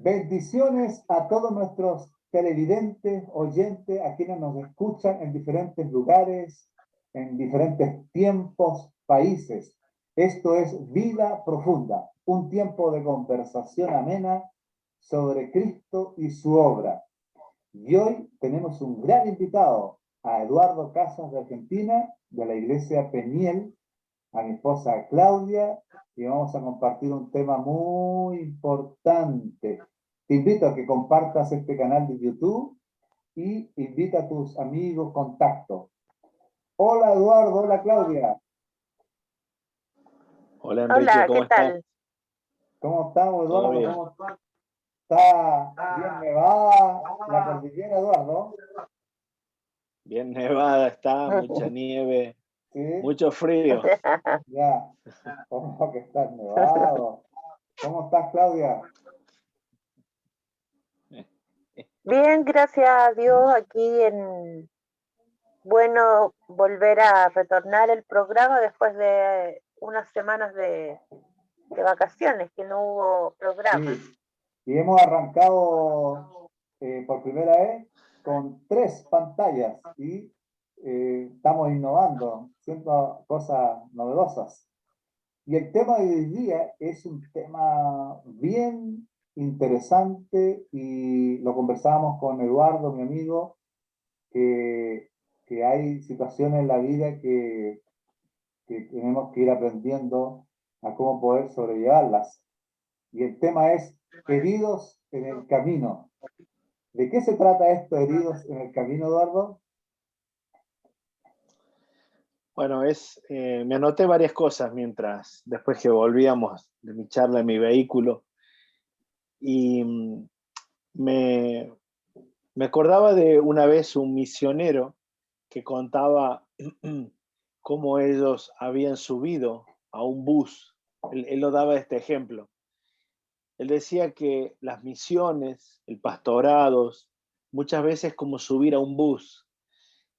Bendiciones a todos nuestros televidentes, oyentes, a quienes nos escuchan en diferentes lugares, en diferentes tiempos, países. Esto es Vida Profunda, un tiempo de conversación amena sobre Cristo y su obra. Y hoy tenemos un gran invitado, a Eduardo Casas de Argentina, de la Iglesia Peniel, a mi esposa Claudia, y vamos a compartir un tema muy importante. Te invito a que compartas este canal de YouTube y invita a tus amigos, contactos. Hola Eduardo, hola Claudia. Hola Enrique, ¿cómo estás? ¿Cómo estamos, ¿Todo Eduardo? bien? ¿Cómo está bien nevada la cordillera, Eduardo? Bien nevada está, mucha nieve, Sí, mucho frío. ya. ¿Cómo que estás nevado? ¿Cómo estás, Claudia? Bien, gracias a Dios, bueno, volver a retornar el programa después de unas semanas de vacaciones, que no hubo programa. Sí. Y hemos arrancado por primera vez con 3 pantallas y estamos innovando, haciendo cosas novedosas. Y el tema de hoy día es un tema bien interesante y lo conversábamos con Eduardo, mi amigo, que, que hay situaciones en la vida que tenemos que ir aprendiendo a cómo poder sobrellevarlas. Y el tema es heridos en el camino. ¿De qué se trata esto, heridos en el camino, Eduardo? Bueno, me anoté varias cosas después que volvíamos de mi charla en mi vehículo y me, me acordaba de una vez un misionero que contaba cómo ellos habían subido a un bus. Él lo daba este ejemplo. Él decía que las misiones, el pastorados, muchas veces como subir a un bus.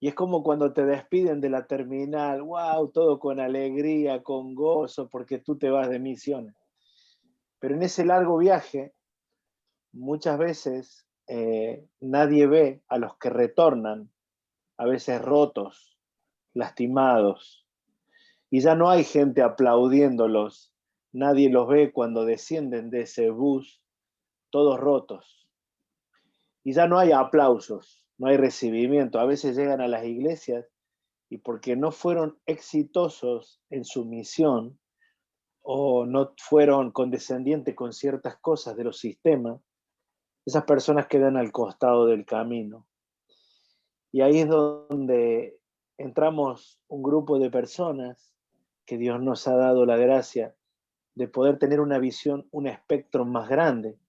Y es como cuando te despiden de la terminal, wow, todo con alegría, con gozo, porque tú te vas de misiones. Pero en ese largo viaje, muchas veces nadie ve a los que retornan, a veces rotos, lastimados. Y ya no hay gente aplaudiéndolos. Nadie los ve cuando descienden de ese bus, todos rotos. Y ya no hay aplausos, no hay recibimiento. A veces llegan a las iglesias y porque no fueron exitosos en su misión o no fueron condescendientes con ciertas cosas de los sistemas, esas personas quedan al costado del camino. Y ahí es donde entramos un grupo de personas que Dios nos ha dado la gracia de poder tener una visión, un espectro más grande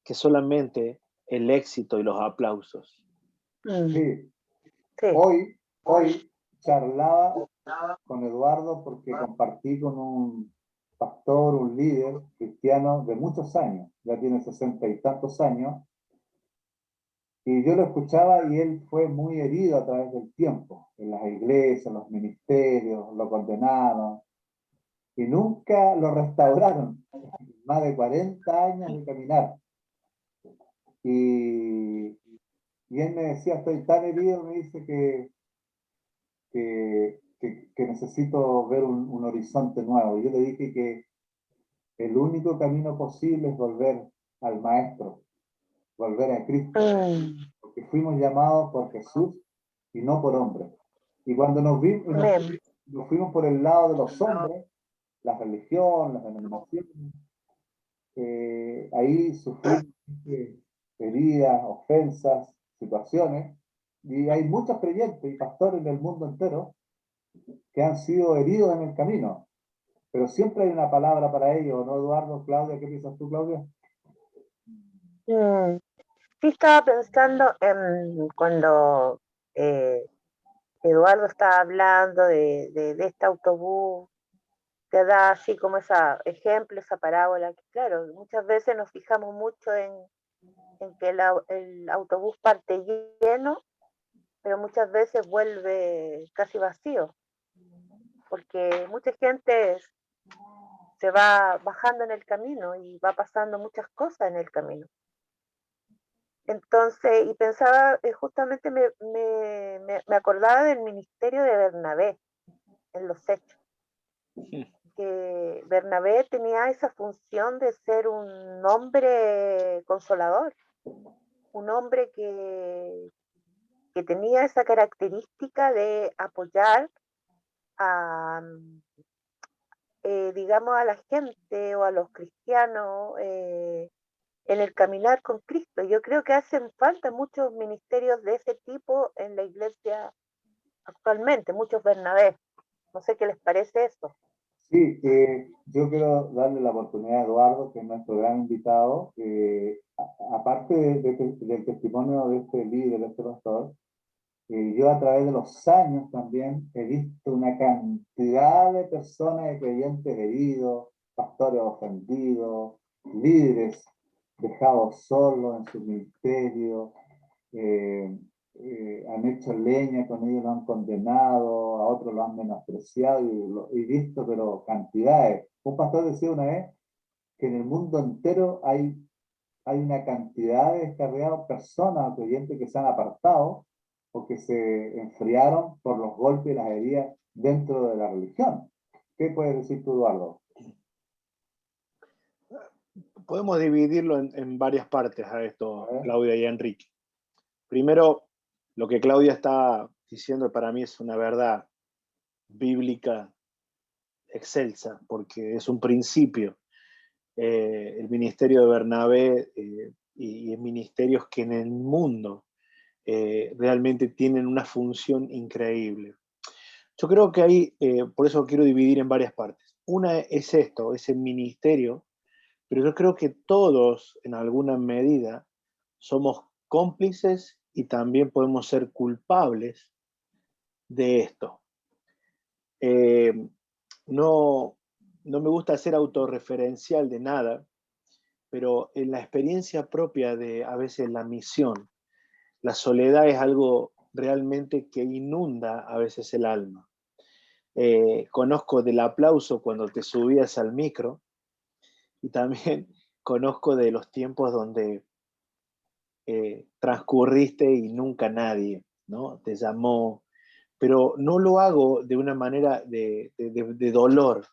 que solamente el éxito y los aplausos. Sí, Sí. hoy charlaba con Eduardo porque compartí con un pastor, un líder cristiano de muchos años, ya tiene 60 y tantos años, y yo lo escuchaba y él fue muy herido a través del tiempo, en las iglesias, en los ministerios, lo condenaron, y nunca lo restauraron. Más de 40 años de caminar. Y, y él me decía, estoy tan herido, me dice que necesito ver un horizonte nuevo. Y yo le dije que el único camino posible es volver al Maestro, volver a Cristo, porque fuimos llamados por Jesús y no por hombres. Y cuando nos fuimos por el lado de los hombres, la religión, las denominaciones, ahí sufrimos heridas, ofensas, situaciones, y hay muchos creyentes y pastores del mundo entero que han sido heridos en el camino, pero siempre hay una palabra para ellos, ¿no, Eduardo? Claudia, ¿qué piensas tú, Claudia? Sí, estaba pensando en cuando Eduardo estaba hablando de este autobús, te da así como ese ejemplo, esa parábola, que claro, muchas veces nos fijamos mucho en que el autobús parte lleno, pero muchas veces vuelve casi vacío, porque mucha gente se va bajando en el camino y va pasando muchas cosas en el camino. Entonces, y pensaba, justamente me acordaba del ministerio de Bernabé en los Hechos, que Bernabé tenía esa función de ser un hombre consolador, un hombre que tenía esa característica de apoyar a, digamos, a la gente o a los cristianos en el caminar con Cristo. Yo creo que hacen falta muchos ministerios de ese tipo en la iglesia actualmente, muchos Bernabé. No sé qué les parece eso. Sí, yo quiero darle la oportunidad a Eduardo, que es nuestro gran invitado. Aparte del testimonio de este líder, de este pastor, yo a través de los años también he visto una cantidad de personas, de creyentes heridos, pastores ofendidos, líderes dejados solos en su ministerio, eh, han hecho leña con ellos, lo han condenado, a otros lo han menospreciado y visto, pero cantidades. Un pastor decía una vez que en el mundo entero hay una cantidad de descarriados personas, creyentes que se han apartado o que se enfriaron por los golpes y las heridas dentro de la religión. ¿Qué puedes decir tú, Eduardo? Podemos dividirlo en varias partes a esto, A ver. Claudia y Enrique. Primero, lo que Claudia está diciendo para mí es una verdad bíblica excelsa, porque es un principio. El ministerio de Bernabé y ministerios que en el mundo realmente tienen una función increíble. Yo creo que hay, por eso quiero dividir en varias partes. Una es esto, es el ministerio, pero yo creo que todos, en alguna medida, somos cómplices y también podemos ser culpables de esto. No, no me gusta ser autorreferencial de nada, pero en la experiencia propia de a veces la misión, la soledad es algo realmente que inunda a veces el alma. Conozco del aplauso cuando te subías al micro y también conozco de los tiempos donde transcurriste y nunca nadie, ¿no? Te llamó, pero no lo hago de una manera de dolor,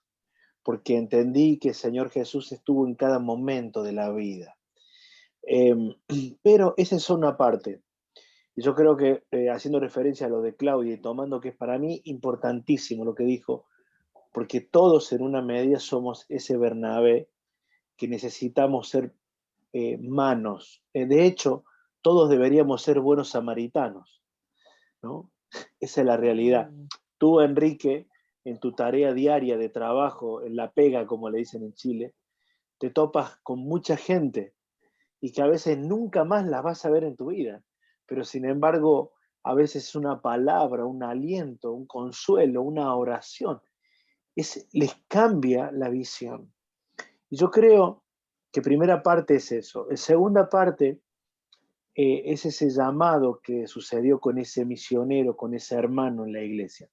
porque entendí que el Señor Jesús estuvo en cada momento de la vida. Pero esa es una parte. Y yo creo que haciendo referencia a lo de Claudia y tomando que es para mí importantísimo lo que dijo, porque todos en una medida somos ese Bernabé que necesitamos ser manos. De hecho, todos deberíamos ser buenos samaritanos, ¿no? Esa es la realidad. Tú, Enrique, en tu tarea diaria de trabajo, en la pega, como le dicen en Chile, te topas con mucha gente y que a veces nunca más las vas a ver en tu vida, pero sin embargo, a veces una palabra, un aliento, un consuelo, una oración, les cambia la visión. Y yo creo que primera parte es eso. La segunda parte es ese llamado que sucedió con ese misionero, con ese hermano en la iglesia.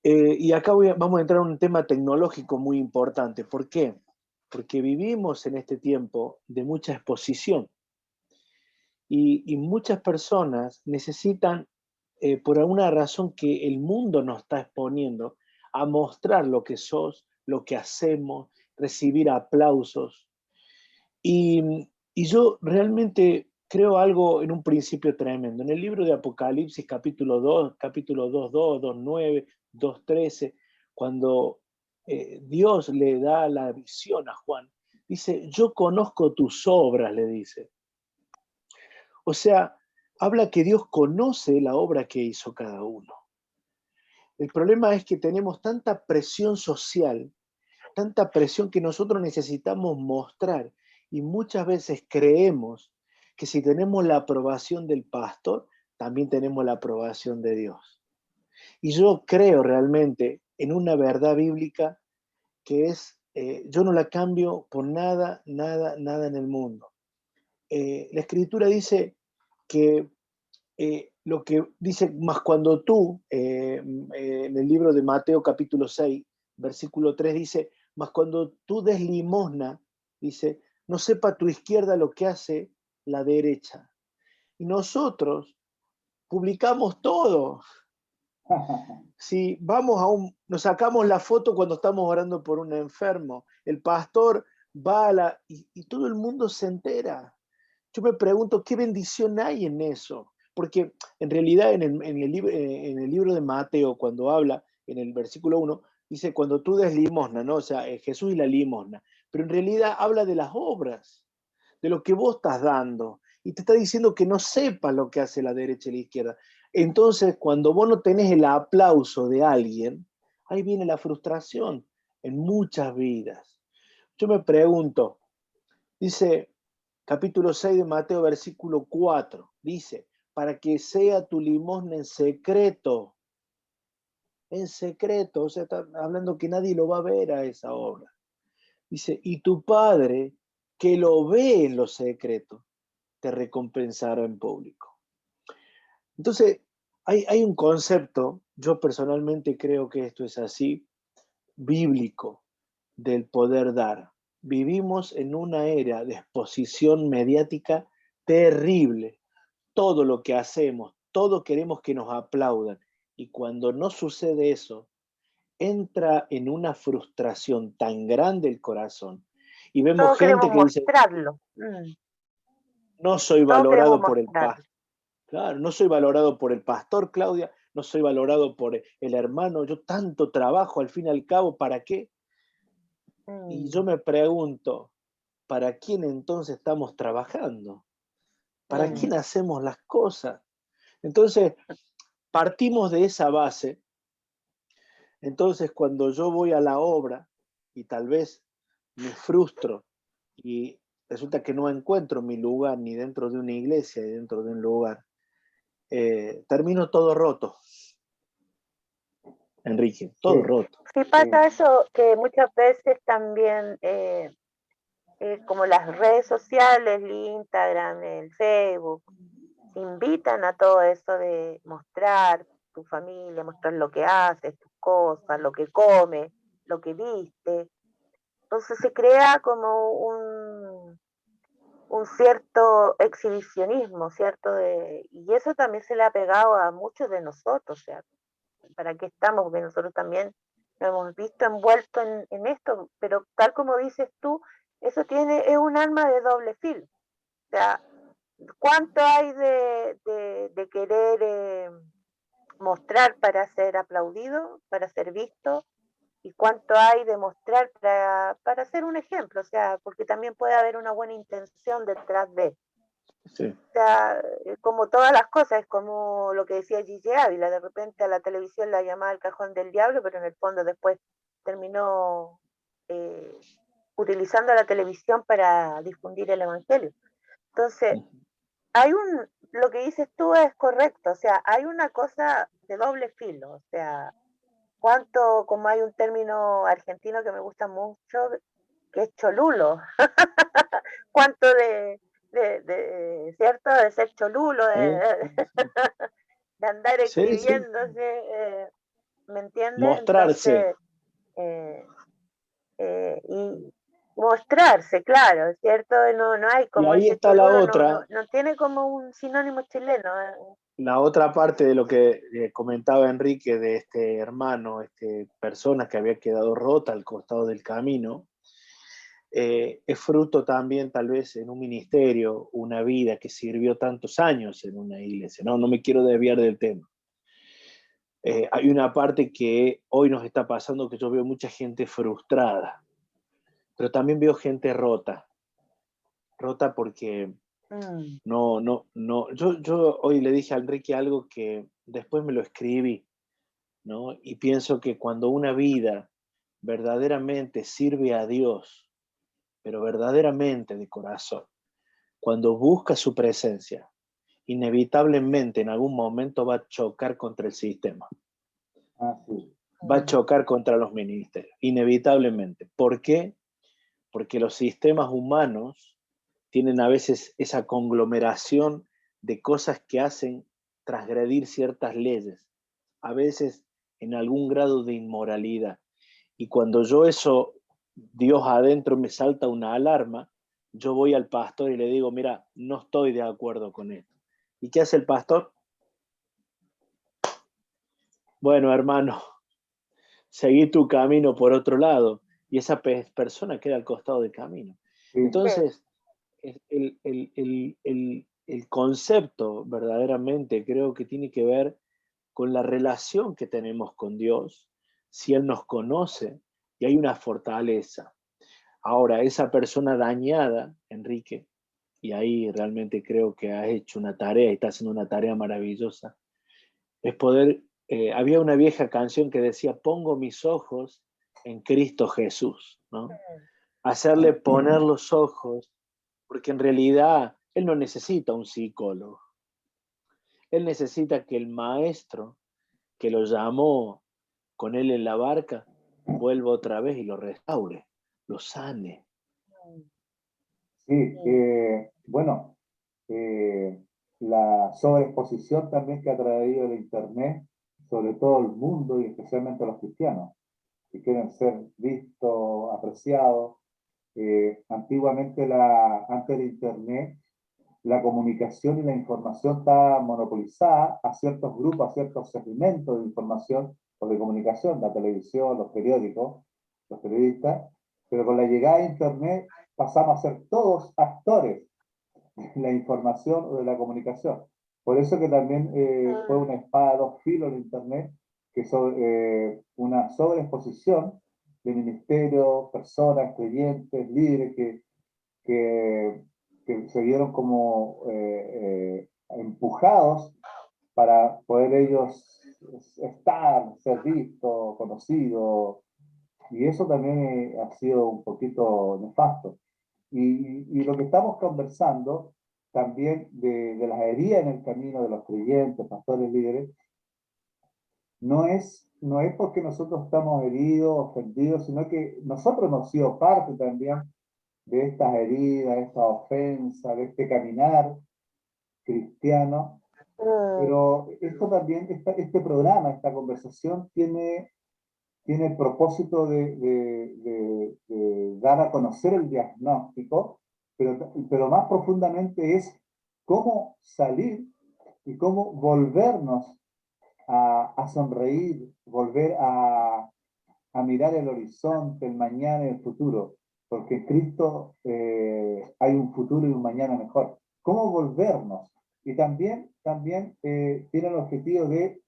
Y acá vamos a entrar en un tema tecnológico muy importante. ¿Por qué? Porque vivimos en este tiempo de mucha exposición y muchas personas necesitan, por alguna razón que el mundo nos está exponiendo, a mostrar lo que sos, lo que hacemos, recibir aplausos. Y yo realmente creo algo en un principio tremendo. En el libro de Apocalipsis, capítulo 2, capítulo 2.2, 2.9, 2.13, cuando Dios le da la visión a Juan, dice, yo conozco tus obras, le dice. O sea, habla que Dios conoce la obra que hizo cada uno. El problema es que tenemos tanta presión social, tanta presión que nosotros necesitamos mostrar y muchas veces creemos que si tenemos la aprobación del pastor, también tenemos la aprobación de Dios. Y yo creo realmente en una verdad bíblica que es, yo no la cambio por nada, nada, nada en el mundo. La Escritura dice que lo que dice, más cuando tú, en el libro de Mateo capítulo 6, versículo 3 dice, mas cuando tú des limosna, dice, no sepa tu izquierda lo que hace la derecha. Y nosotros publicamos todo. Si vamos nos sacamos la foto cuando estamos orando por un enfermo, el pastor va y todo el mundo se entera. Yo me pregunto, ¿qué bendición hay en eso? Porque en realidad en el libro de Mateo, cuando habla, en el versículo 1, dice, cuando tú des limosna, ¿no? O sea, Jesús y la limosna. Pero en realidad habla de las obras, de lo que vos estás dando. Y te está diciendo que no sepas lo que hace la derecha y la izquierda. Entonces, cuando vos no tenés el aplauso de alguien, ahí viene la frustración en muchas vidas. Yo me pregunto, dice capítulo 6 de Mateo, versículo 4, dice, para que sea tu limosna en secreto, o sea, está hablando que nadie lo va a ver a esa obra. Dice, y tu Padre, que lo ve en lo secreto, te recompensará en público. Entonces, hay un concepto, yo personalmente creo que esto es así, bíblico, del poder dar. Vivimos en una era de exposición mediática terrible. Todo lo que hacemos, todo queremos que nos aplaudan. Y cuando no sucede eso, entra en una frustración tan grande el corazón. Y vemos Todos queremos gente que dice, mostrarlo. no soy Todos queremos valorado por el mostrarlo. pastor. Claro, no soy valorado por el pastor, Claudia, no soy valorado por el hermano, yo tanto trabajo, al fin y al cabo, ¿para qué? Y yo me pregunto, ¿para quién entonces estamos trabajando? ¿Para quién hacemos las cosas? Entonces, partimos de esa base. Entonces, cuando yo voy a la obra y tal vez me frustro y resulta que no encuentro mi lugar ni dentro de una iglesia ni dentro de un lugar, termino todo roto. Enrique, todo roto. Sí pasa eso, que muchas veces también, como las redes sociales, el Instagram, el Facebook, invitan a todo eso de mostrar tu familia, mostrar lo que haces, tus cosas, lo que comes, lo que viste. Entonces se crea como un cierto exhibicionismo, ¿cierto? Y eso también se le ha pegado a muchos de nosotros, o sea, ¿para qué estamos? Porque nosotros también nos hemos visto envueltos en esto, pero tal como dices tú, eso es un arma de doble filo. O sea, ¿cuánto hay de querer mostrar para ser aplaudido, para ser visto? ¿Y cuánto hay de mostrar para ser un ejemplo? O sea, porque también puede haber una buena intención detrás de. Sí. O sea, como todas las cosas, es como lo que decía Gigi Ávila, de repente a la televisión la llamaba el cajón del diablo, pero en el fondo después terminó utilizando la televisión para difundir el evangelio. Entonces, lo que dices tú es correcto, o sea, hay una cosa de doble filo, o sea, como hay un término argentino que me gusta mucho, que es cholulo, cuánto ¿cierto? De ser cholulo, de andar Sí, sí. exhibiéndose, ¿me entiendes? Mostrarse. Entonces, y mostrarse, claro, ¿cierto? No hay Y como ahí ese está la cholulo, otra, no tiene como un sinónimo chileno. la otra parte de lo que comentaba Enrique de este hermano, persona que había quedado rota al costado del camino, es fruto también tal vez en un ministerio, una vida que sirvió tantos años en una iglesia. No me quiero desviar del tema. Hay una parte que hoy nos está pasando que yo veo mucha gente frustrada, pero también veo gente rota porque no. Yo hoy le dije a Enrique algo que después me lo escribí, ¿no? Y pienso que cuando una vida verdaderamente sirve a Dios, pero verdaderamente de corazón, cuando busca su presencia, inevitablemente en algún momento va a chocar contra el sistema. Va a chocar contra los ministerios, inevitablemente. ¿Por qué? Porque los sistemas humanos tienen a veces esa conglomeración de cosas que hacen transgredir ciertas leyes, a veces en algún grado de inmoralidad. Y cuando Dios adentro me salta una alarma, yo voy al pastor y le digo, mira, no estoy de acuerdo con esto. ¿Y qué hace el pastor? Bueno, hermano, seguí tu camino por otro lado. Y esa persona queda al costado del camino. Sí. Entonces, el concepto verdaderamente creo que tiene que ver con la relación que tenemos con Dios, si Él nos conoce y hay una fortaleza. Ahora, esa persona dañada, Enrique, y ahí realmente creo que has hecho una tarea y estás haciendo una tarea maravillosa, es poder, había una vieja canción que decía, pongo mis ojos en Cristo Jesús, ¿no? Hacerle poner los ojos, porque en realidad Él no necesita un psicólogo. Él necesita que el maestro que lo llamó con él en la barca vuelva otra vez y lo restaure, lo sane. Sí, bueno, la sobreexposición también que ha traído el Internet, sobre todo el mundo y especialmente los cristianos, que quieren ser vistos, apreciados. Antiguamente, antes del Internet, la comunicación y la información estaba monopolizada a ciertos grupos, a ciertos segmentos de información o de comunicación, la televisión, los periódicos, los periodistas, pero con la llegada de Internet pasamos a ser todos actores de la información o de la comunicación. Por eso que también fue una espada de dos filos en Internet, que es una sobreexposición de ministerios, personas, creyentes, líderes que, que se vieron como empujados para poder ellos estar, ser vistos, conocidos, y eso también ha sido un poquito nefasto. Y lo que estamos conversando también de las heridas en el camino de los creyentes, pastores, líderes, no es porque nosotros estamos heridos, ofendidos, sino que nosotros hemos sido parte también de estas heridas, de esta ofensa, de este caminar cristiano. Pero esto también, este programa, esta conversación tiene el propósito de dar a conocer el diagnóstico, pero más profundamente es cómo salir y cómo volvernos a sonreír, volver a mirar el horizonte, el mañana y el futuro, porque en Cristo hay un futuro y un mañana mejor. ¿Cómo volvernos? Y también tiene el objetivo de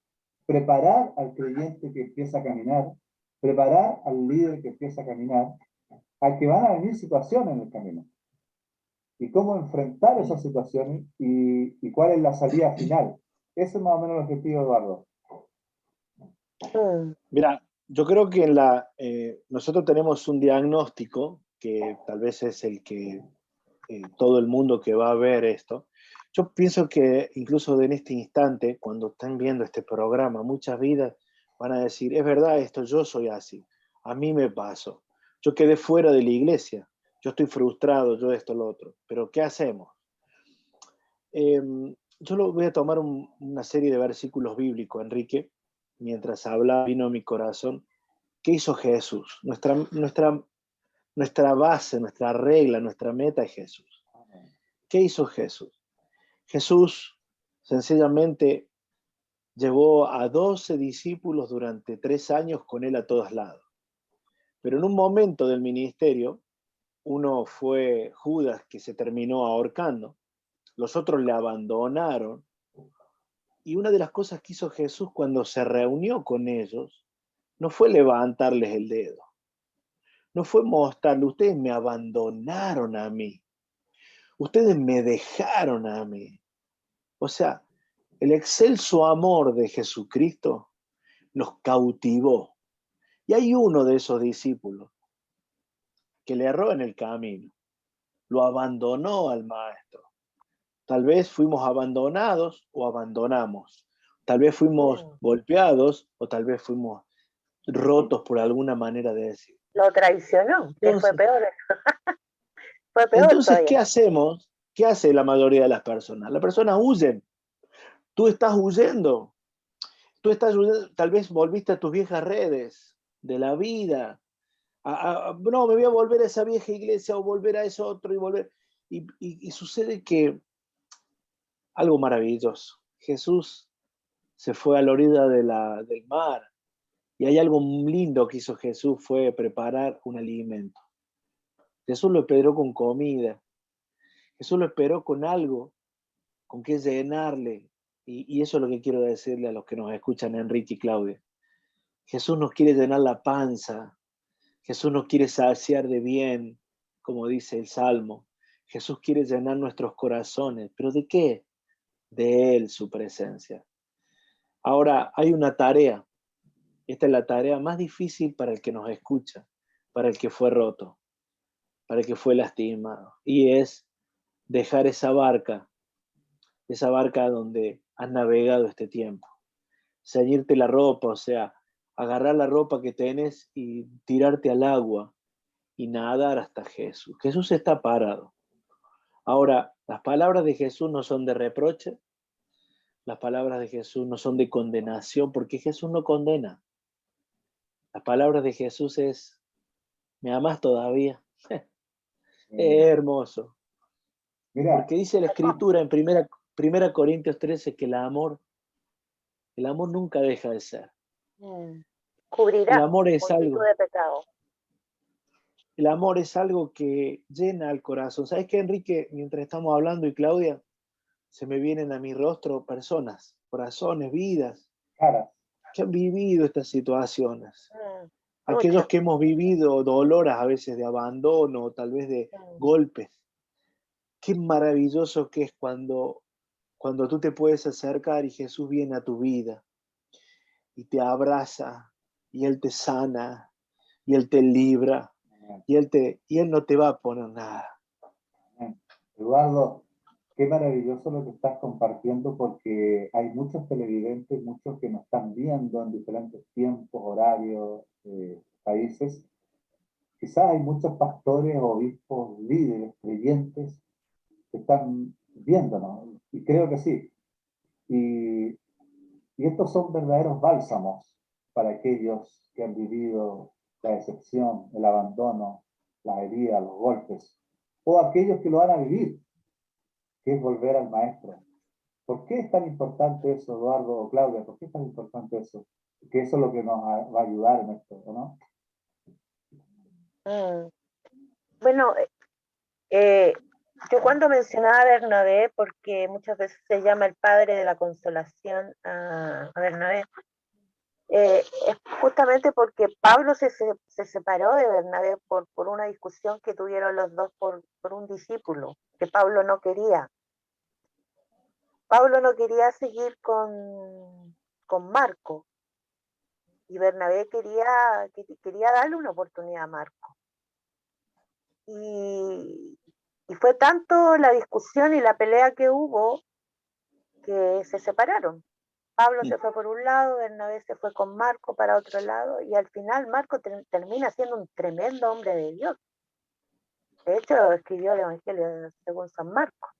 preparar al creyente que empieza a caminar, preparar al líder que empieza a caminar, a que van a venir situaciones en el camino. Y cómo enfrentar esas situaciones y cuál es la salida final. Ese es más o menos el objetivo, Eduardo. Mira, yo creo que nosotros tenemos un diagnóstico que tal vez es el que todo el mundo que va a ver esto. Yo pienso que incluso en este instante, cuando están viendo este programa, muchas vidas van a decir, es verdad esto, yo soy así, a mí me pasó, yo quedé fuera de la iglesia, yo estoy frustrado, yo esto, lo otro, pero ¿qué hacemos? Yo voy a tomar una serie de versículos bíblicos, Enrique, mientras habla, vino a mi corazón. ¿Qué hizo Jesús? Nuestra base, nuestra regla, nuestra meta es Jesús. ¿Qué hizo Jesús? Jesús sencillamente llevó a 12 discípulos durante 3 años con él a todos lados. Pero en un momento del ministerio, uno fue Judas, que se terminó ahorcando, los otros le abandonaron, y una de las cosas que hizo Jesús cuando se reunió con ellos no fue levantarles el dedo, no fue mostrarle, ustedes me abandonaron a mí, ustedes me dejaron a mí. O sea, el excelso amor de Jesucristo los cautivó. Y hay uno de esos discípulos que le erró en el camino, lo abandonó al maestro. Tal vez fuimos abandonados o abandonamos. Tal vez fuimos golpeados o tal vez fuimos rotos por alguna manera de decir. Lo traicionó, que fue peor. Fue peor Entonces, todavía. ¿qué hacemos? ¿Qué hace la mayoría de las personas? Las personas huyen. Tú estás huyendo. Tal vez volviste a tus viejas redes de la vida. No, me voy a volver a esa vieja iglesia o volver a eso otro y volver. Y sucede que algo maravilloso. Jesús se fue a la orilla del mar y hay algo lindo que hizo Jesús, fue preparar un alimento. Jesús lo esperó con comida. Jesús lo esperó con algo con que llenarle. Y eso es lo que quiero decirle a los que nos escuchan, Enrique y Claudia. Jesús nos quiere llenar la panza. Jesús nos quiere saciar de bien, como dice el Salmo. Jesús quiere llenar nuestros corazones. ¿Pero de qué? De Él, su presencia. Ahora, hay una tarea. Esta es la tarea más difícil para el que nos escucha, para el que fue roto, para el que fue lastimado. Y es dejar esa barca donde has navegado este tiempo. Ceñirte la ropa, o sea, agarrar la ropa que tenés y tirarte al agua y nadar hasta Jesús. Jesús está parado. Ahora, las palabras de Jesús no son de reproche, las palabras de Jesús no son de condenación, porque Jesús no condena. Las palabras de Jesús es, ¿me amas todavía? Es hermoso. Mira, Porque dice la Escritura en primera Corintios 13 que el amor nunca deja de ser. Cubrirá El amor es multitud algo. de pecados. El amor es algo que llena el corazón. ¿Sabes qué, Enrique? Mientras estamos hablando y Claudia, se me vienen a mi rostro personas, corazones, vidas, cara, que han vivido estas situaciones. Mucho. Aquellos que hemos vivido dolores a veces de abandono, tal vez de golpes. Qué maravilloso que es cuando tú te puedes acercar y Jesús viene a tu vida y te abraza y Él te sana y Él te libra y Él no te va a poner nada. Eduardo, qué maravilloso lo que estás compartiendo porque hay muchos televidentes, muchos que nos están viendo en diferentes tiempos, horarios, países. Quizás hay muchos pastores, obispos, líderes, creyentes que están viéndonos, y creo que sí. Y estos son verdaderos bálsamos para aquellos que han vivido la decepción, el abandono, las heridas, los golpes, o aquellos que lo van a vivir, que es volver al maestro. ¿Por qué es tan importante eso, Eduardo o Claudia? ¿Por qué es tan importante eso? Que eso es lo que nos va a ayudar en esto, ¿no? Bueno, yo cuando mencionaba a Bernabé, porque muchas veces se llama el padre de la consolación a Bernabé, es justamente porque Pablo se separó de Bernabé por una discusión que tuvieron los dos por un discípulo, que Pablo no quería. Pablo no quería seguir con Marco, y Bernabé quería darle una oportunidad a Marco. Y fue tanto la discusión y la pelea que hubo que se separaron. Pablo se fue por un lado, Bernabé se fue con Marco para otro lado, y al final Marco termina siendo un tremendo hombre de Dios. De hecho, escribió el Evangelio según San Marcos.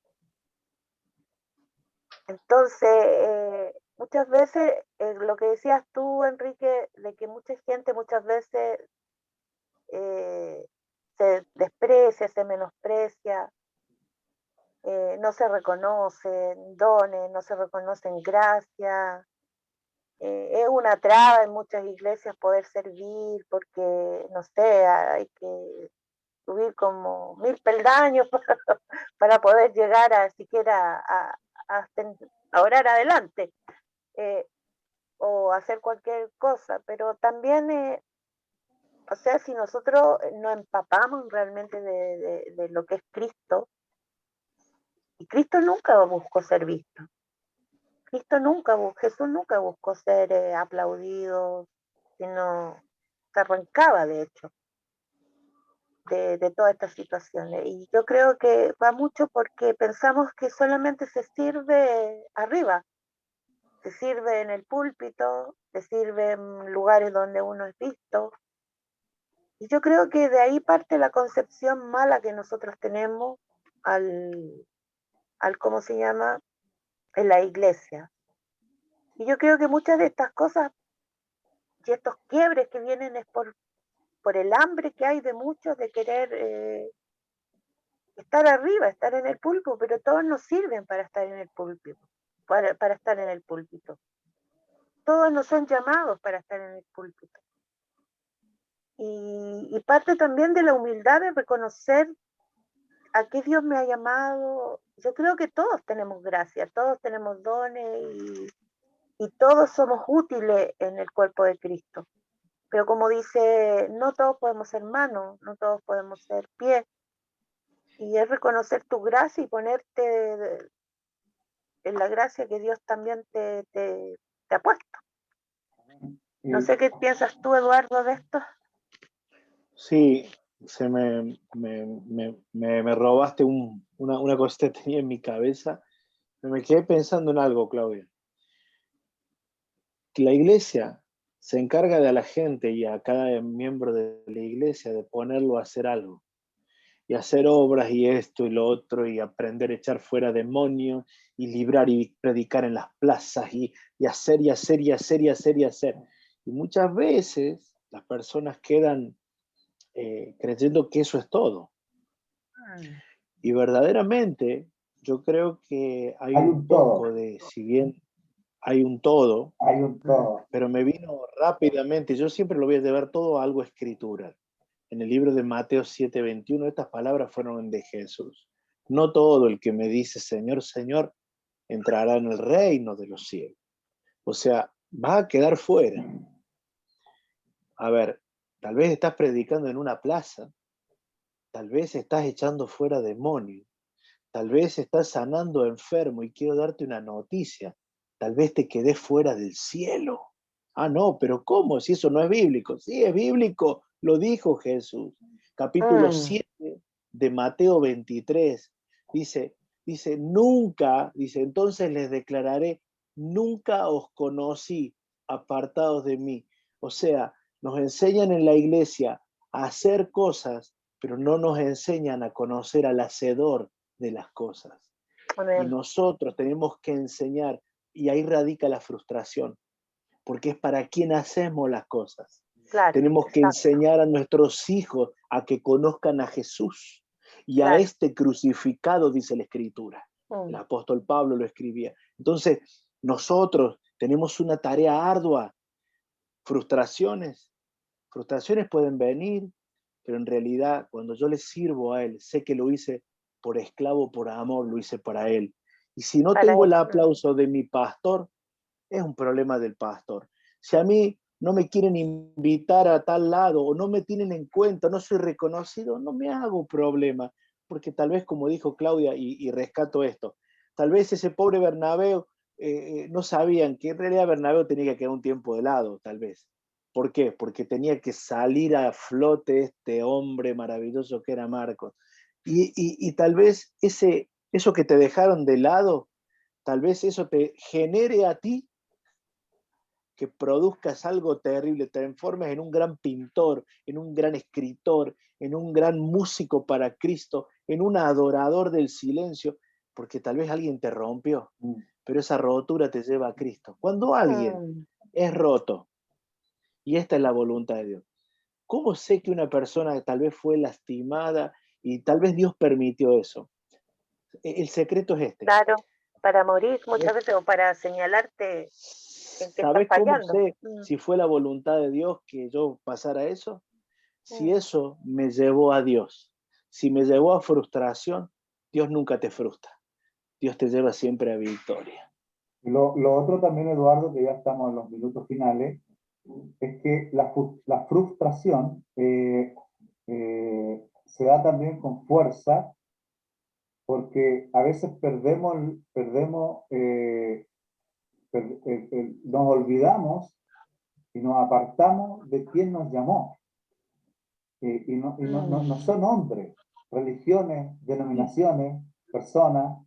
Entonces, muchas veces, lo que decías tú, Enrique, de que mucha gente muchas veces se desprecia, se menosprecia, no se reconocen dones, no se reconocen gracias. Es una traba en muchas iglesias poder servir porque, no sé, hay que subir como 1000 peldaños para poder llegar a siquiera a orar adelante, o hacer cualquier cosa, pero también, o sea, si nosotros nos empapamos realmente de lo que es Cristo, y Cristo nunca buscó ser visto. Jesús nunca buscó ser aplaudido, sino se arrancaba, de hecho, de todas estas situaciones. Y yo creo que va mucho porque pensamos que solamente se sirve arriba, se sirve en el púlpito, se sirve en lugares donde uno es visto. Y yo creo que de ahí parte la concepción mala que nosotros tenemos al ¿cómo se llama?, en la iglesia. Y yo creo que muchas de estas cosas y estos quiebres que vienen es por el hambre que hay de muchos de querer estar arriba, estar en el púlpito, pero todos no sirven para estar en el púlpito, para estar en el púlpito. Todos no son llamados para estar en el púlpito. Y parte también de la humildad de reconocer a qué Dios me ha llamado. Yo creo que todos tenemos gracia, todos tenemos dones y todos somos útiles en el cuerpo de Cristo. Pero como dice, no todos podemos ser manos, no todos podemos ser pies. Y es reconocer tu gracia y ponerte en la gracia que Dios también te ha puesto. No sé qué piensas tú, Eduardo, de esto. Sí, me robaste una cosita que tenía en mi cabeza. Me quedé pensando en algo, Claudia. Que la iglesia se encarga de a la gente y a cada miembro de la iglesia de ponerlo a hacer algo. Y hacer obras y esto y lo otro, y aprender a echar fuera demonios, y librar y predicar en las plazas, y hacer y hacer y hacer y hacer y hacer. Y muchas veces las personas quedan creyendo que eso es todo. Y verdaderamente yo creo que hay un poco todo. de, si bien hay un todo, Hay un todo. pero me vino rápidamente, yo siempre lo voy a llevar todo a algo escritural. En el libro de Mateo 7:21, estas palabras fueron de Jesús. No todo el que me dice Señor, Señor, entrará en el reino de los cielos. O sea, va a quedar fuera. A ver, tal vez estás predicando en una plaza, tal vez estás echando fuera demonios, tal vez estás sanando enfermo y quiero darte una noticia. Tal vez te quedé fuera del cielo. Ah, no, pero ¿cómo? Si eso no es bíblico. Sí, es bíblico, lo dijo Jesús. Capítulo 7 de Mateo 23. Dice, nunca, dice, entonces les declararé, nunca os conocí, apartados de mí. O sea, nos enseñan en la iglesia a hacer cosas, pero no nos enseñan a conocer al hacedor de las cosas. Y nosotros tenemos que enseñar, y ahí radica la frustración, porque es para quien hacemos las cosas. Claro, tenemos que enseñar a nuestros hijos a que conozcan a Jesús y a este crucificado, dice la Escritura. El apóstol Pablo lo escribía. Entonces, nosotros tenemos una tarea ardua. Frustraciones pueden venir, pero en realidad cuando yo le sirvo a Él, sé que lo hice por esclavo, por amor, lo hice para Él. Y si no tengo el aplauso de mi pastor, es un problema del pastor. Si a mí no me quieren invitar a tal lado o no me tienen en cuenta, no soy reconocido, no me hago problema, porque tal vez, como dijo Claudia, y rescato esto, tal vez ese pobre Bernabéu no sabían que en realidad Bernabéu tenía que quedar un tiempo de lado, tal vez. ¿Por qué? Porque tenía que salir a flote este hombre maravilloso que era Marcos. Y tal vez eso que te dejaron de lado, tal vez eso te genere a ti que produzcas algo terrible, te transformes en un gran pintor, en un gran escritor, en un gran músico para Cristo, en un adorador del silencio, porque tal vez alguien te rompió, pero esa rotura te lleva a Cristo. Cuando alguien es roto, y esta es la voluntad de Dios, ¿cómo sé que una persona tal vez fue lastimada y tal vez Dios permitió eso? El secreto es este. Claro, para morir muchas veces o para señalarte en que estás ¿Sabes cómo fallando. sé si fue la voluntad de Dios que yo pasara eso? Si eso me llevó a Dios, si me llevó a frustración, Dios nunca te frustra. Dios te lleva siempre a victoria. Lo otro también, Eduardo, que ya estamos en los minutos finales, es que la frustración se da también con fuerza, porque a veces nos olvidamos y nos apartamos de quien nos llamó. Y no son hombres, religiones, denominaciones, personas,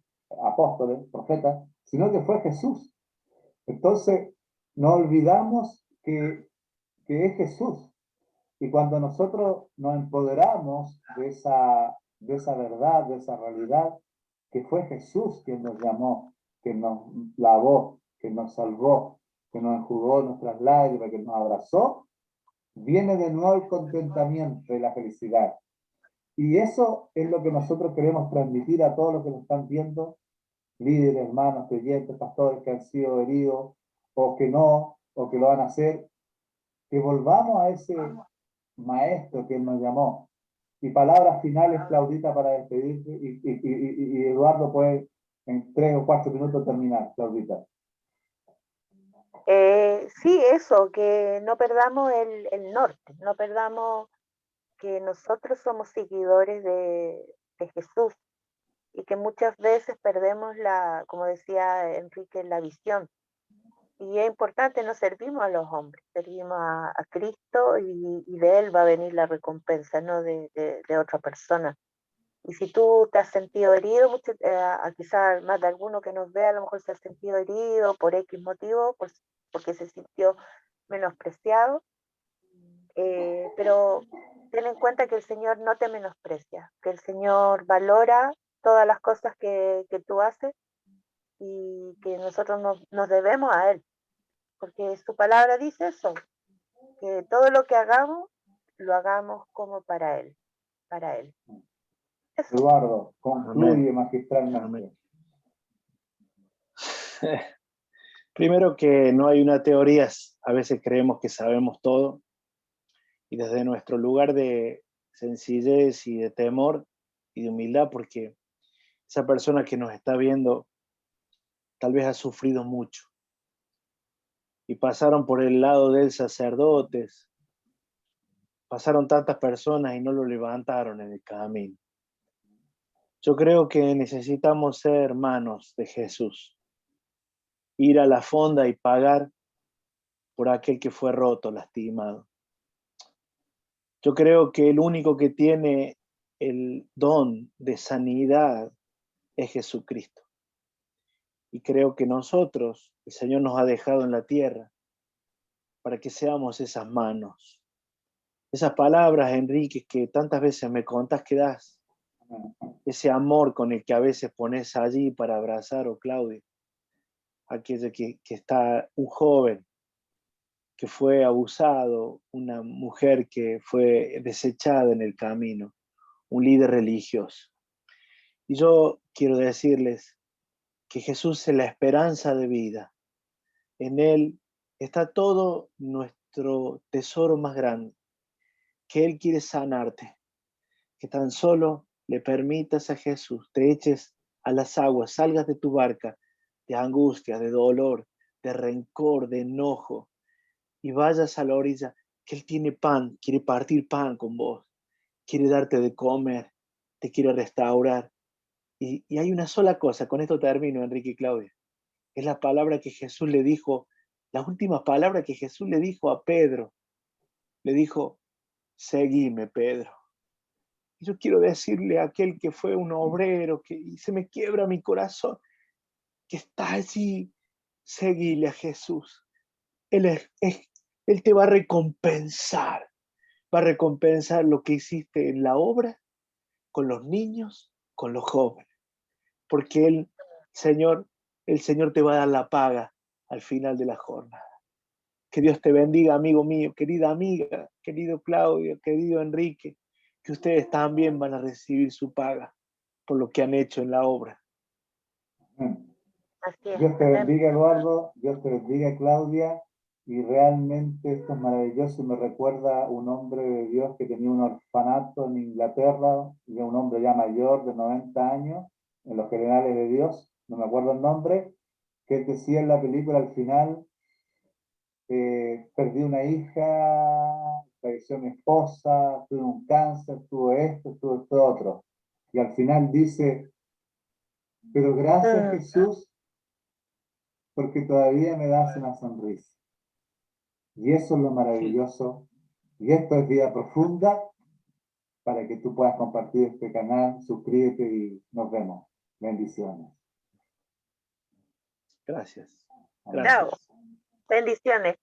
apóstoles, profetas, sino que fue Jesús. Entonces, nos olvidamos que es Jesús. Y cuando nosotros nos empoderamos de esa verdad, de esa realidad, que fue Jesús quien nos llamó, que nos lavó, que nos salvó, que nos enjugó nuestras lágrimas, que nos abrazó, viene de nuevo el contentamiento y la felicidad. Y eso es lo que nosotros queremos transmitir a todos los que nos están viendo, líderes, hermanos, creyentes, pastores que han sido heridos, o que no, o que lo van a hacer, que volvamos a ese maestro que él nos llamó. Y palabras finales, Claudita, para despedirte, y Eduardo puede en 3 o 4 minutos terminar, Claudita. Sí, eso, que no perdamos el norte, no perdamos que nosotros somos seguidores de Jesús y que muchas veces perdemos como decía Enrique, la visión. Y es importante, no servimos a los hombres, servimos a Cristo y de Él va a venir la recompensa, no de otra persona. Y si tú te has sentido herido, quizás más de alguno que nos vea a lo mejor se ha sentido herido por X motivo, pues, porque se sintió menospreciado, pero ten en cuenta que el Señor no te menosprecia, que el Señor valora todas las cosas que tú haces y que nosotros nos debemos a Él, porque su palabra dice eso, que todo lo que hagamos, lo hagamos como para Él, para Él. Eso. Eduardo, concluye Amén. magistralmente. Amén. Primero que no hay una teoría, a veces creemos que sabemos todo, y desde nuestro lugar de sencillez y de temor y de humildad, porque esa persona que nos está viendo tal vez ha sufrido mucho, y pasaron por el lado de él sacerdotes, pasaron tantas personas y no lo levantaron en el camino. Yo creo que necesitamos ser hermanos de Jesús, ir a la fonda y pagar por aquel que fue roto, lastimado. Yo creo que el único que tiene el don de sanidad es Jesucristo. Y creo que nosotros, el Señor nos ha dejado en la tierra para que seamos esas manos. Esas palabras, Enrique, que tantas veces me contás que das. Ese amor con el que a veces pones allí para abrazar, o Claudia, aquello que está un joven que fue abusado, una mujer que fue desechada en el camino, un líder religioso. Y yo quiero decirles que Jesús es la esperanza de vida. En Él está todo nuestro tesoro más grande, que Él quiere sanarte, que tan solo le permitas a Jesús, te eches a las aguas, salgas de tu barca de angustia, de dolor, de rencor, de enojo, y vayas a la orilla, que Él tiene pan, quiere partir pan con vos, quiere darte de comer, te quiere restaurar. Y hay una sola cosa, con esto termino, Enrique y Claudia, es la palabra que Jesús le dijo, la última palabra que Jesús le dijo a Pedro, le dijo, seguime, Pedro. Y yo quiero decirle a aquel que fue un obrero, y se me quiebra mi corazón, que está allí, seguile a Jesús. Él te va va a recompensar lo que hiciste en la obra, con los niños, con los jóvenes, porque el Señor te va a dar la paga al final de la jornada. Que Dios te bendiga, amigo mío, querida amiga, querido Claudio, querido Enrique, que ustedes también van a recibir su paga por lo que han hecho en la obra. Así es. Dios te bendiga, Eduardo, Dios te bendiga, Claudia, y realmente esto es maravilloso. Me recuerda un hombre de Dios que tenía un orfanato en Inglaterra, y un hombre ya mayor de 90 años, en los Generales de Dios, no me acuerdo el nombre, que él decía en la película al final, perdí una hija, falleció mi esposa, tuve un cáncer, tuve esto otro. Y al final dice, pero gracias Jesús, porque todavía me das una sonrisa. Y eso es lo maravilloso. Y esto es Vida Profunda, para que tú puedas compartir este canal, suscríbete y nos vemos. Bendiciones. Gracias. Chao. Bendiciones.